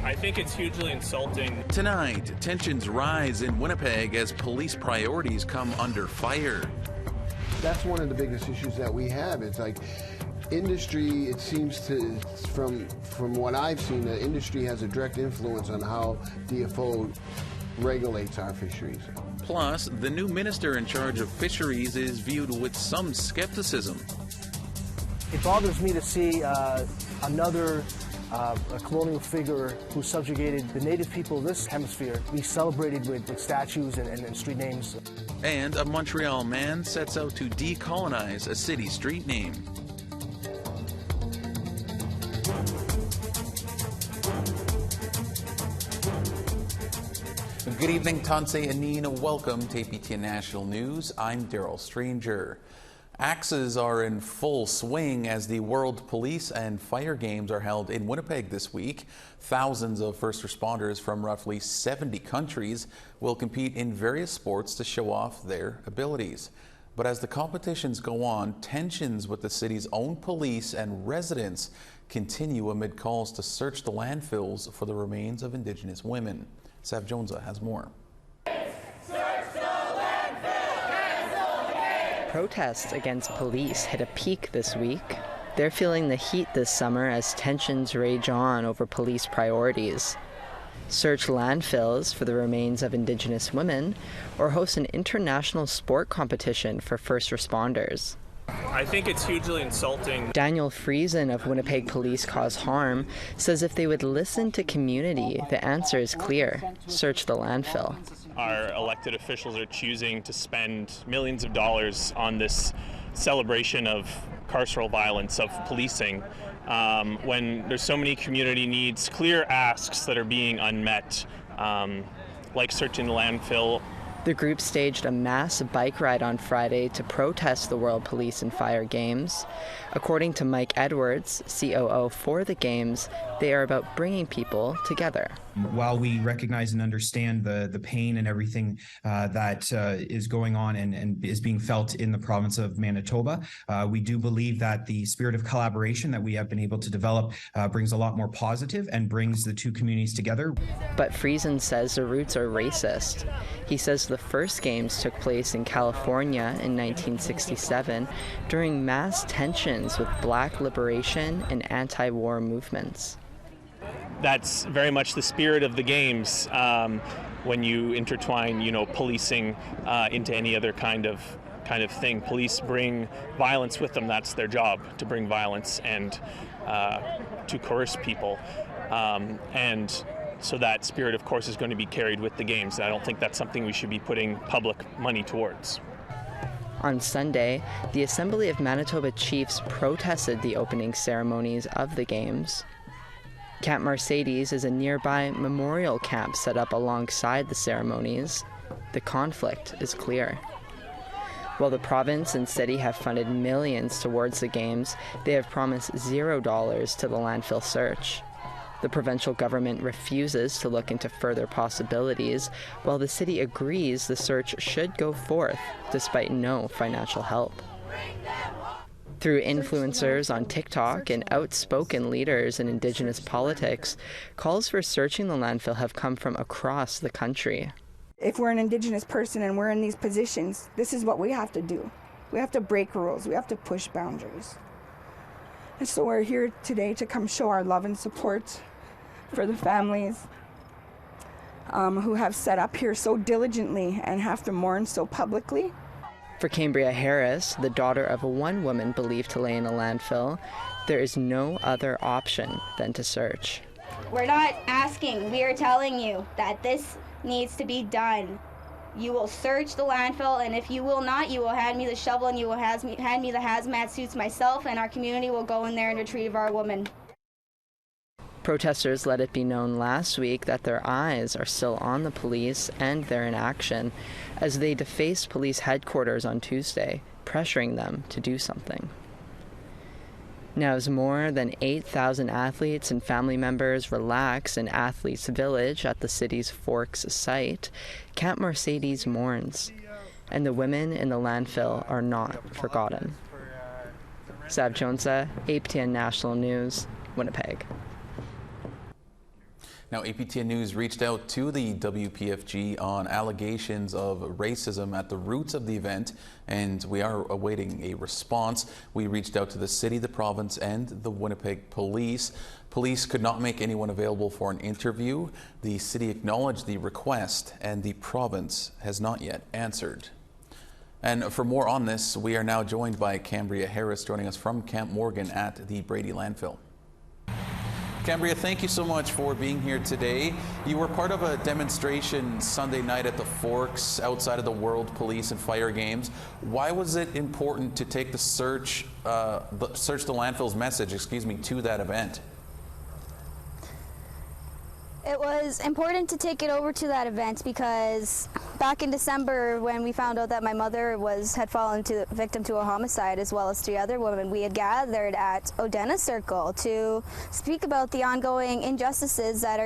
I think it's hugely insulting. Tonight, tensions rise in Winnipeg as police priorities come under fire. That's one of the biggest issues that we have. It's like industry, it seems to, from what I've seen, the industry has a direct influence on how DFO regulates our fisheries. Plus, the new minister in charge of fisheries is viewed with some skepticism. It bothers me to see another a colonial figure who subjugated the native people of this hemisphere be celebrated with statues and street names. And a Montreal man sets out to decolonize a city street name. Good evening, Tansei and Nina. Welcome to APTN National News. I'm Daryl Stranger. Axes are in full swing as the World Police and Fire Games are held in Winnipeg this week. Thousands of first responders from roughly 70 countries will compete in various sports to show off their abilities. But as the competitions go on, tensions with the city's own police and residents continue amid calls to search the landfills for the remains of Indigenous women. Sav Jonesa has more. Protests against police hit a peak this week. They're feeling the heat this summer as tensions rage on over police priorities. Search landfills for the remains of Indigenous women, or host an international sport competition for first responders. I think it's hugely insulting. Daniel Friesen of Winnipeg Police Cause Harm says if they would listen to community, the answer is clear: search the landfill. Our elected officials are choosing to spend millions of dollars on this celebration of carceral violence, of policing, when there's so many community needs, clear asks that are being unmet, like searching the landfill. The group staged a mass bike ride on Friday to protest the World Police and Fire Games. According to Mike Edwards, COO for the Games, they are about bringing people together. While we recognize and understand the pain and everything that is going on and is being felt in the province of Manitoba, we do believe that the spirit of collaboration that we have been able to develop brings a lot more positive and brings the two communities together. But Friesen says the roots are racist. He says the first games took place in California in 1967 during mass tensions with Black liberation and anti-war movements. That's very much the spirit of the games when you intertwine, policing into any other kind of thing. Police bring violence with them. That's their job, to bring violence and to coerce people. And so that spirit, of course, is going to be carried with the games. I don't think that's something we should be putting public money towards. On Sunday, the Assembly of Manitoba Chiefs protested the opening ceremonies of the Games. Camp Mercedes is a nearby memorial camp set up alongside the ceremonies. The conflict is clear. While the province and city have funded millions towards the Games, they have promised $0 to the landfill search. The provincial government refuses to look into further possibilities, while the city agrees the search should go forth despite no financial help. Through influencers on TikTok and outspoken leaders in Indigenous politics, calls for searching the landfill have come from across the country. If we're an Indigenous person and we're in these positions, this is what we have to do. We have to break rules. We have to push boundaries. And so we're here today to come show our love and support for the families who have set up here so diligently and have to mourn so publicly. For Cambria Harris, the daughter of one woman believed to lay in a landfill, there is no other option than to search. We're not asking, we are telling you that this needs to be done. You will search the landfill, and if you will not, you will hand me the shovel and you will hand me the hazmat suits myself, and our community will go in there and retrieve our woman. Protesters let it be known last week that their eyes are still on the police and their inaction as they defaced police headquarters on Tuesday, pressuring them to do something. Now, as more than 8,000 athletes and family members relax in Athletes Village at the city's Forks site, Camp Mercedes mourns, and the women in the landfill are not forgotten. Sav Jonesa, APTN National News, Winnipeg. Now, APTN News reached out to the WPFG on allegations of racism at the roots of the event, and we are awaiting a response. We reached out to the city, the province, and the Winnipeg police. Police could not make anyone available for an interview. The city acknowledged the request, and the province has not yet answered. And for more on this, we are now joined by Cambria Harris, joining us from Camp Morgan at the Brady landfill. Cambria, thank you so much for being here today. You were part of a demonstration Sunday night at the Forks outside of the World Police and Fire Games. Why was it important to take the Search the Landfill's message, to that event? It was important to take it over to that event because back in December, when we found out that my mother had fallen victim to a homicide, as well as 3 other women, we had gathered at Odena Circle to speak about the ongoing injustices that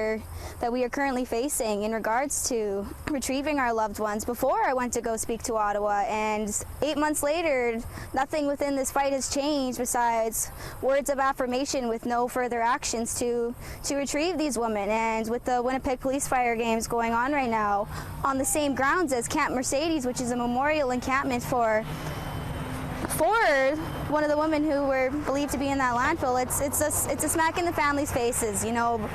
we are currently facing in regards to retrieving our loved ones. Before I went to go speak to Ottawa, and 8 months later, nothing within this fight has changed besides words of affirmation with no further actions to retrieve these women. And with the Winnipeg Police Fire Games going on right now on the same grounds as Camp Mercedes, which is a memorial encampment for one of the women who were believed to be in that landfill, it's a smack in the family's faces. You know,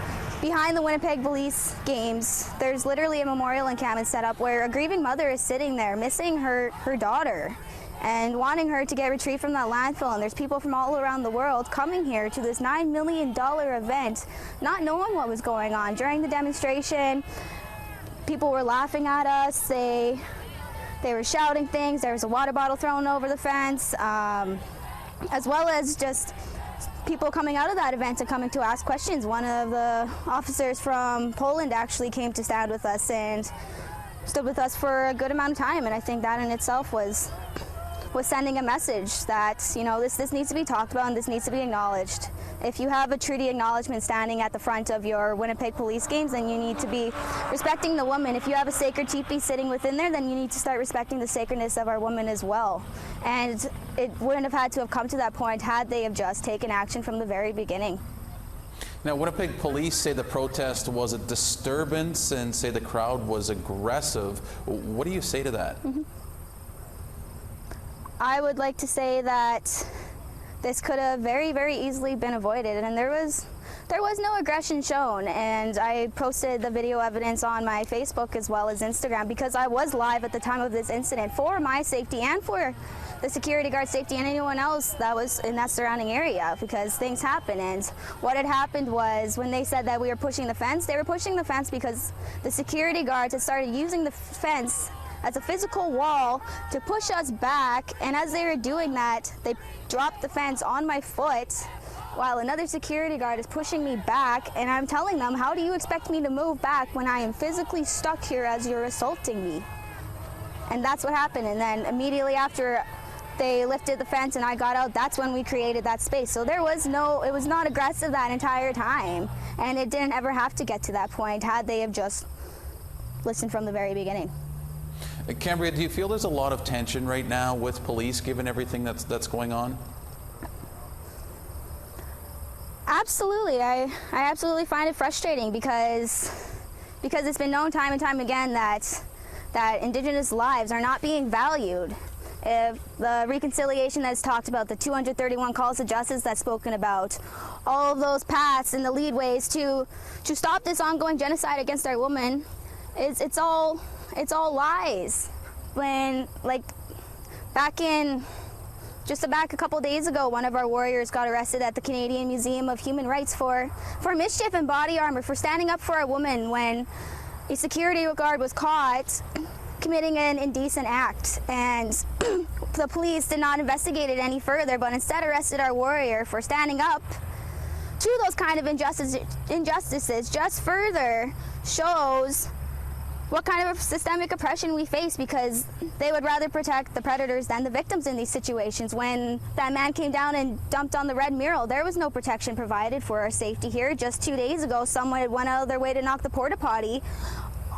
behind the Winnipeg Police Games, there's literally a memorial encampment set up where a grieving mother is sitting there missing her daughter and wanting her to get retrieved from that landfill. And there's people from all around the world coming here to this $9 million event, not knowing what was going on. During the demonstration, people were laughing at us. They were shouting things. There was a water bottle thrown over the fence, as well as just people coming out of that event and coming to ask questions. One of the officers from Poland actually came to stand with us and stood with us for a good amount of time, and I think that in itself was sending a message that, you know, this needs to be talked about and this needs to be acknowledged. If you have a treaty acknowledgement standing at the front of your Winnipeg Police Games, then you need to be respecting the woman. If you have a sacred teepee sitting within there, then you need to start respecting the sacredness of our women as well. And it wouldn't have had to have come to that point had they have just taken action from the very beginning. Now, Winnipeg police say the protest was a disturbance and say the crowd was aggressive. What do you say to that? Mm-hmm. I would like to say that this could have very, very easily been avoided, and there was no aggression shown. And I posted the video evidence on my Facebook as well as Instagram because I was live at the time of this incident for my safety and for the security guard safety and anyone else that was in that surrounding area, because things happen. And what had happened was, when they said that we were pushing the fence, they were pushing the fence because the security guards had started using the fence as a physical wall to push us back, and as they were doing that, they dropped the fence on my foot while another security guard is pushing me back, and I'm telling them, how do you expect me to move back when I am physically stuck here as you're assaulting me? And that's what happened. And then immediately after they lifted the fence and I got out, that's when we created that space. So it was not aggressive that entire time, and it didn't ever have to get to that point had they have just listened from the very beginning. Cambria, do you feel there's a lot of tension right now with police given everything that's going on? Absolutely. I absolutely find it frustrating because it's been known time and time again that Indigenous lives are not being valued. If the reconciliation that's talked about, the 231 calls to justice that's spoken about, all of those paths and the leadways to stop this ongoing genocide against our women, it's all lies. When, like, back a couple days ago, one of our warriors got arrested at the Canadian Museum of Human Rights for mischief and body armor, for standing up for a woman when a security guard was caught committing an indecent act. And the police did not investigate it any further, but instead arrested our warrior for standing up to those kind of injustices. Just further shows what kind of systemic oppression we face, because they would rather protect the predators than the victims in these situations. When that man came down and dumped on the red mural, there was no protection provided for our safety here. Just 2 days ago, someone went out of their way to knock the porta potty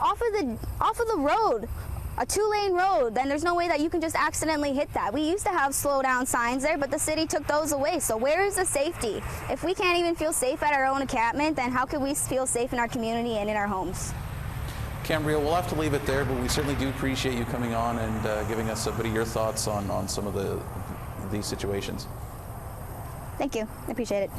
off of the road a 2-lane road, then there's no way that you can just accidentally hit that. We used to have slow down signs there, but the city took those away. So where is the safety? If we can't even feel safe at our own encampment, then how can we feel safe in our community and in our homes? Cambria, we'll have to leave it there, but we certainly do appreciate you coming on and giving us a bit of your thoughts on some of these situations. Thank you. I appreciate it.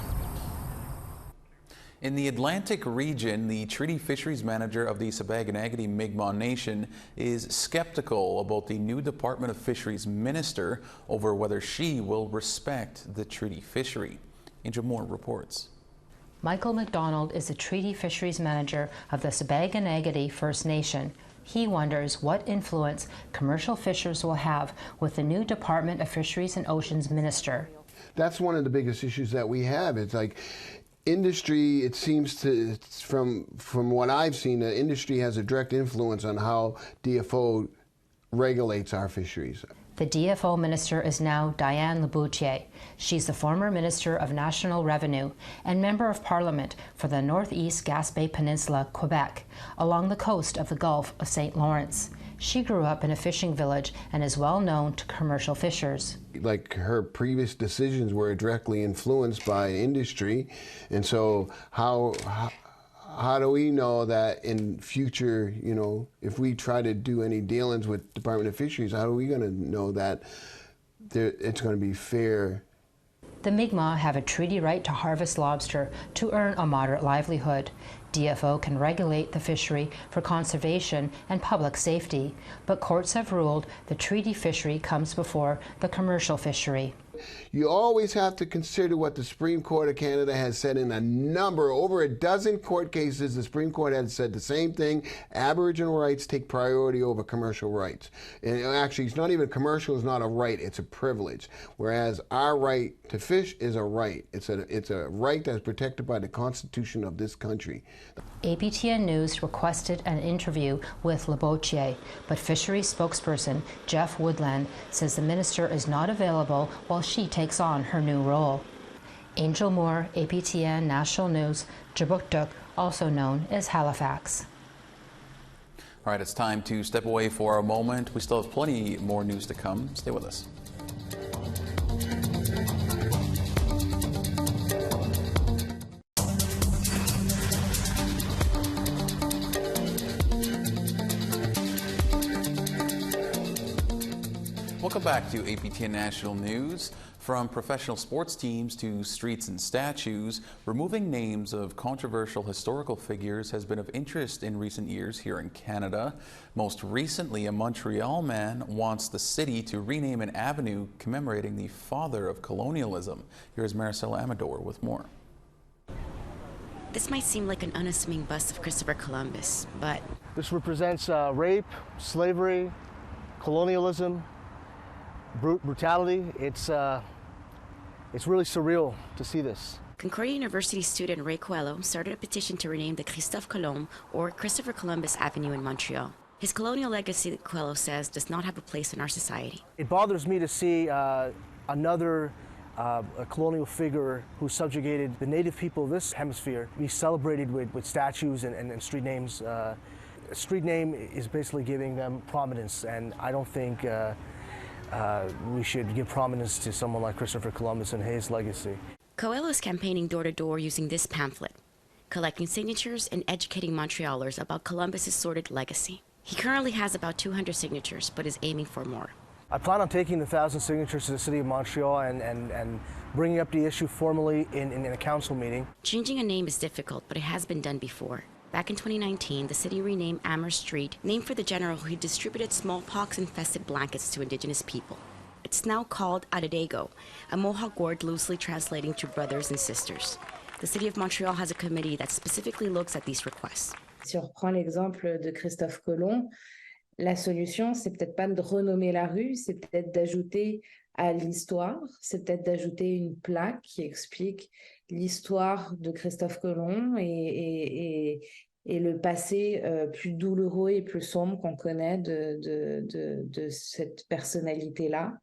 In the Atlantic region, the Treaty Fisheries Manager of the Sabaganagati Mi'kmaq Nation is skeptical about the new Department of Fisheries Minister over whether she will respect the treaty fishery. Angel Moore reports. Michael McDonald is the Treaty Fisheries Manager of the Sabaganagati First Nation. He wonders what influence commercial fishers will have with the new Department of Fisheries and Oceans Minister. That's one of the biggest issues that we have. It's like industry, it seems to, from what I've seen, the industry has a direct influence on how DFO regulates our fisheries. The DFO minister is now Diane Laboutier. She's the former Minister of National Revenue and Member of Parliament for the Northeast Gaspé Peninsula, Quebec, along the coast of the Gulf of St. Lawrence. She grew up in a fishing village and is well known to commercial fishers. Like her previous decisions were directly influenced by industry, and so how do we know that in future, if we try to do any dealings with Department of Fisheries, how are we going to know that it's going to be fair? The Mi'kmaq have a treaty right to harvest lobster to earn a moderate livelihood. DFO can regulate the fishery for conservation and public safety, but courts have ruled the treaty fishery comes before the commercial fishery. You always have to consider what the Supreme Court of Canada has said in over a dozen court cases. The Supreme Court has said the same thing. Aboriginal rights take priority over commercial rights. And actually, it's not even commercial, it's not a right, it's a privilege. Whereas our right to fish is a right. It's a right that's protected by the Constitution of this country. APTN News requested an interview with Laboutier, but fisheries spokesperson Jeff Woodland says the minister is not available while she takes on her new role. Angel Moore, APTN National News, Jabuktuk, also known as Halifax. All right, it's time to step away for a moment. We still have plenty more news to come. Stay with us. Welcome back to APTN National News. From professional sports teams to streets and statues, removing names of controversial historical figures has been of interest in recent years here in Canada. Most recently, a Montreal man wants the city to rename an avenue commemorating the father of colonialism. Here's Maricela Amador with more. This might seem like an unassuming bust of Christopher Columbus, but This represents rape, slavery, colonialism, brutality. It's really surreal to see this. Concordia University student Ray Coelho started a petition to rename the Christophe Colomb, or Christopher Columbus Avenue in Montreal. His colonial legacy, Coelho says, does not have a place in our society. It bothers me to see another a colonial figure who subjugated the native people of this hemisphere be celebrated with statues and street names. A street name is basically giving them prominence, and I don't think we should give prominence to someone like Christopher Columbus and his legacy. Coelho is campaigning door-to-door using this pamphlet, collecting signatures and educating Montrealers about Columbus's sordid legacy. He currently has about 200 signatures, but is aiming for more. I plan on taking the 1,000 signatures to the city of Montreal and bringing up the issue formally in a council meeting. Changing a name is difficult, but it has been done before. Back in 2019, the city renamed Amherst Street, named for the general who distributed smallpox-infested blankets to Indigenous people. It's now called Adadago, a Mohawk word loosely translating to brothers and sisters. The city of Montreal has a committee that specifically looks at these requests. Si on reprend l'exemple de Christophe Colomb, la solution, c'est peut-être pas de renommer la rue, c'est peut-être d'ajouter à l'histoire, c'est peut-être d'ajouter une plaque qui explique l'histoire de Christophe Colomb et le passé plus douloureux et plus sombre qu'on connaît de cette personnalité-là.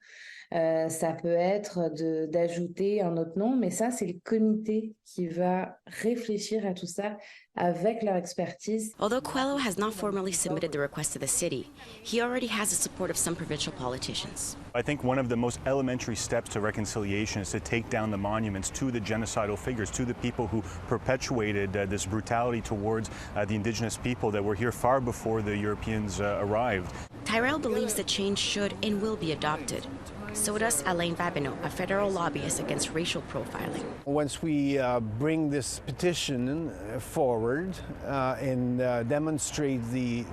Ça peut être d'ajouter un autre nom, mais ça, c'est le comité qui va réfléchir à tout ça avec leur expertise. Although Coelho has not formally submitted the request to the city, he already has the support of some provincial politicians. I think one of the most elementary steps to reconciliation is to take down the monuments to the genocidal figures, to the people who perpetuated this brutality towards the Indigenous people that were here far before the Europeans arrived. Tyrell believes that change should and will be adopted. So does Alain Babineau, a federal lobbyist against racial profiling. Once we bring this petition forward and demonstrate the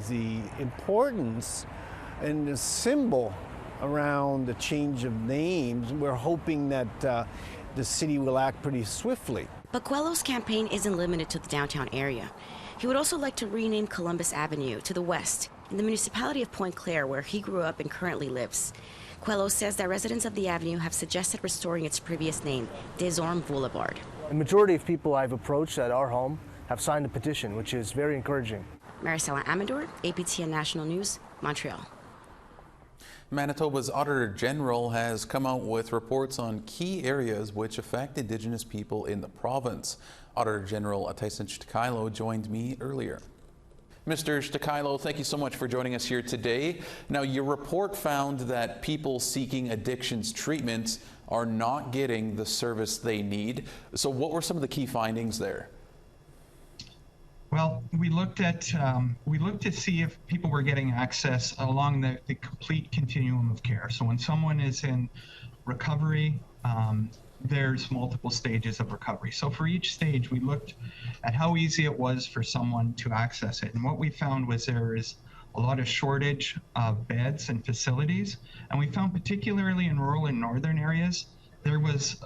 importance and the symbol around the change of names, we're hoping that the city will act pretty swiftly. But Coelho's campaign isn't limited to the downtown area. He would also like to rename Columbus Avenue to the west, in the municipality of Pointe Claire, where he grew up and currently lives. Coelho says that residents of the avenue have suggested restoring its previous name, Des Ormes Boulevard. The majority of people I've approached at our home have signed a petition, which is very encouraging. Maricela Amador, APTN National News, Montreal. Manitoba's Auditor General has come out with reports on key areas which affect Indigenous people in the province. Auditor General Tyson Shtikilo joined me earlier. Mr. Shtikilo, thank you so much for joining us here today. Now, your report found that people seeking addictions treatment are not getting the service they need. So what were some of the key findings there? Well, we looked to see if people were getting access along the complete continuum of care. So when someone is in recovery, there's multiple stages of recovery. So for each stage, we looked at how easy it was for someone to access it. And what we found was there is a lot of shortage of beds and facilities. And we found particularly in rural and northern areas, there was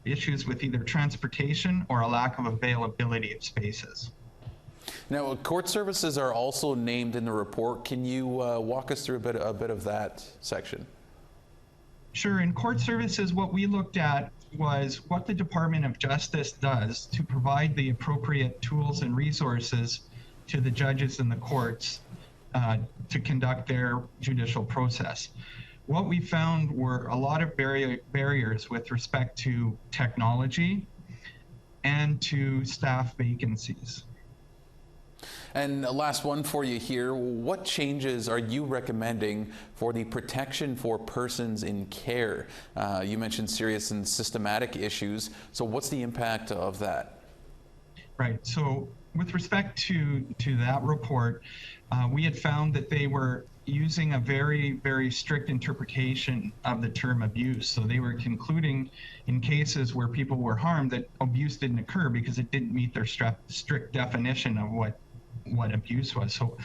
issues with either transportation or a lack of availability of spaces. Now, court services are also named in the report. Can you walk us through a bit of that section? Sure. In court services, what we looked at was what the Department of Justice does to provide the appropriate tools and resources to the judges in the courts to conduct their judicial process. What we found were a lot of barriers with respect to technology and to staff vacancies. And last one for you here. What changes are you recommending for the protection for persons in care? You mentioned serious and systematic issues. So what's the impact of that? Right. So with respect to that report, we had found that they were using a very, very strict interpretation of the term abuse. So they were concluding in cases where people were harmed that abuse didn't occur because it didn't meet their strict definition of what abuse was. So,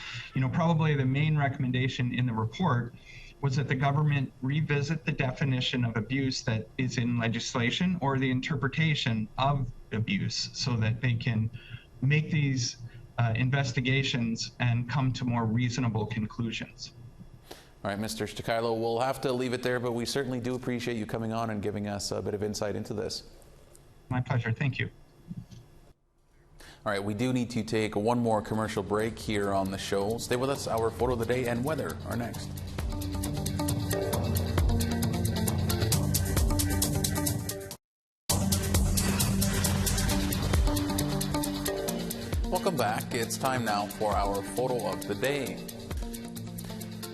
probably the main recommendation in the report was that the government revisit the definition of abuse that is in legislation or the interpretation of abuse so that they can make these investigations and come to more reasonable conclusions. All right, Mr. Shtikilo, we'll have to leave it there, but we certainly do appreciate you coming on and giving us a bit of insight into this. My pleasure. Thank you. All right, we do need to take one more commercial break here on the show. Stay with us. Our photo of the day and weather are next. Welcome back. It's time now for our photo of the day.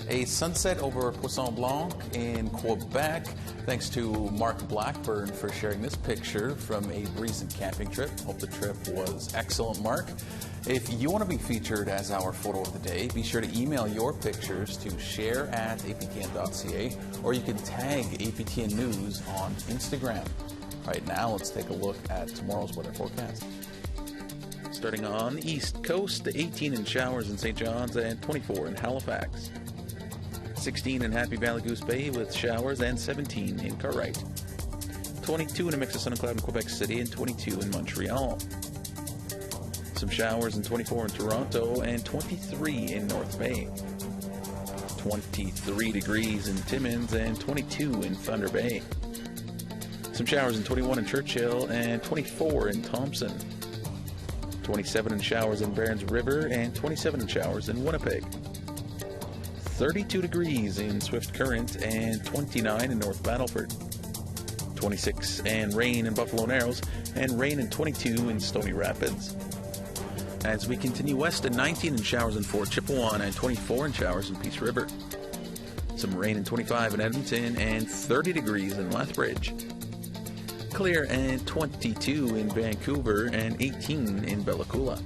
A sunset over Poisson Blanc in Quebec. Thanks to Mark Blackburn for sharing this picture from a recent camping trip. Hope the trip was excellent, Mark. If you want to be featured as our photo of the day, be sure to email your pictures to share@aptn.ca, or you can tag APTN News on Instagram. Right now, let's take a look at tomorrow's weather forecast. Starting on the East Coast, 18 in showers in St. John's and 24 in Halifax. 16 in Happy Valley Goose Bay with showers and 17 in Cartwright. 22 in a mix of sun and cloud in Quebec City and 22 in Montreal. Some showers and 24 in Toronto and 23 in North Bay. 23 degrees in Timmins and 22 in Thunder Bay. Some showers and 21 in Churchill and 24 in Thompson. 27 in showers in Barons River and 27 in showers in Winnipeg. 32 degrees in Swift Current and 29 in North Battleford. 26 and rain in Buffalo Narrows and rain in 22 in Stony Rapids. As we continue west, at 19 in showers in Fort Chippewa and 24 in showers in Peace River. Some rain in 25 in Edmonton and 30 degrees in Lethbridge. Clear and 22 in Vancouver and 18 in Bella Coola.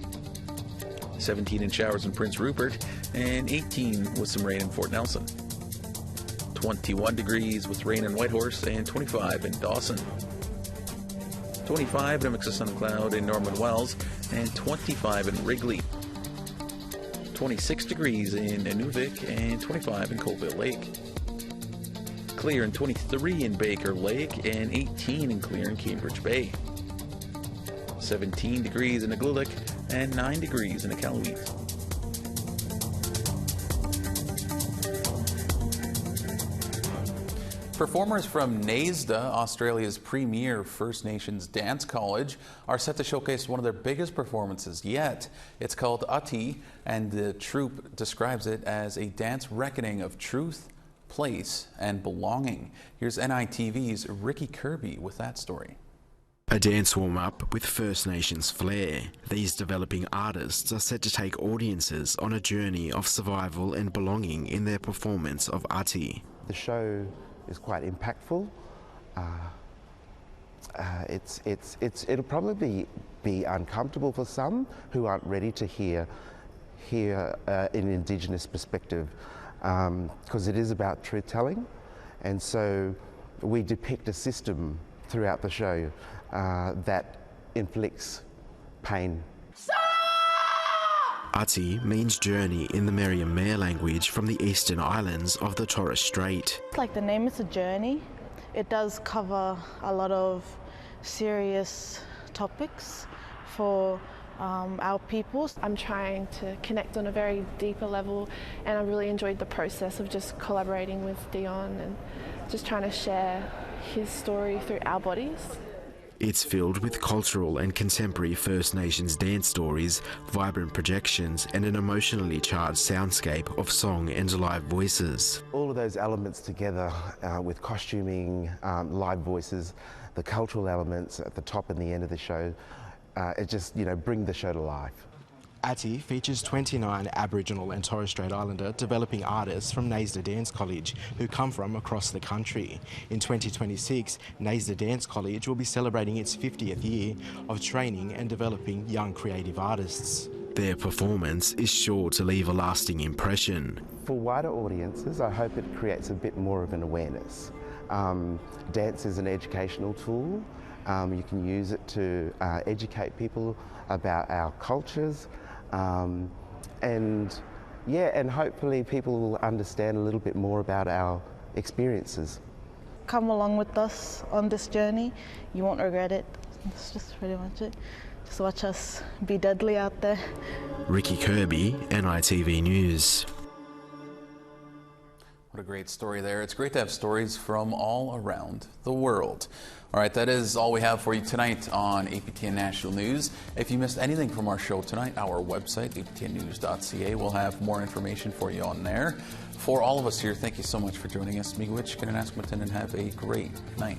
17 in showers in Prince Rupert and 18 with some rain in Fort Nelson. 21 degrees with rain in Whitehorse and 25 in Dawson. 25 in a mix of sun and cloud in Norman Wells and 25 in Wrigley. 26 degrees in Inuvik and 25 in Colville Lake. Clear and 23 in Baker Lake and 18 in Clear in Cambridge Bay. 17 degrees in Iqaluit and 9 degrees in Iqaluit. Performers from NAISDA, Australia's premier First Nations dance college, are set to showcase one of their biggest performances yet. It's called Ati, and the troupe describes it as a dance reckoning of truth, place, and belonging. Here's NITV's Ricky Kirby with that story. A dance warm-up with First Nations flair. These developing artists are set to take audiences on a journey of survival and belonging in their performance of Ati. The show is quite impactful. It'll probably be uncomfortable for some who aren't ready to hear an Indigenous perspective, because it is about truth-telling, and so we depict a system throughout the show that inflicts pain. Ati means journey in the Merriam-Webster language from the eastern islands of the Torres Strait. Like the name is a journey. It does cover a lot of serious topics for our people. I'm trying to connect on a very deeper level, and I really enjoyed the process of just collaborating with Dion and just trying to share his story through our bodies. It's filled with cultural and contemporary First Nations dance stories, vibrant projections, and an emotionally charged soundscape of song and live voices. All of those elements together with costuming, live voices, the cultural elements at the top and the end of the show, it just, bring the show to life. Ati features 29 Aboriginal and Torres Strait Islander developing artists from NAISDA Dance College who come from across the country. In 2026, NAISDA Dance College will be celebrating its 50th year of training and developing young creative artists. Their performance is sure to leave a lasting impression. For wider audiences, I hope it creates a bit more of an awareness. Dance is an educational tool. You can use it to educate people about our cultures, and hopefully people will understand a little bit more about our experiences. Come along with us on this journey. You won't regret it. That's just pretty much it. Just watch us be deadly out there. Ricky Kirby, NITV News. What a great story there. It's great to have stories from all around the world. All right, that is all we have for you tonight on APTN National News. If you missed anything from our show tonight, our website, aptnnews.ca, will have more information for you on there. For all of us here, thank you so much for joining us. Miigwech, Kinanaskmatan, and have a great night.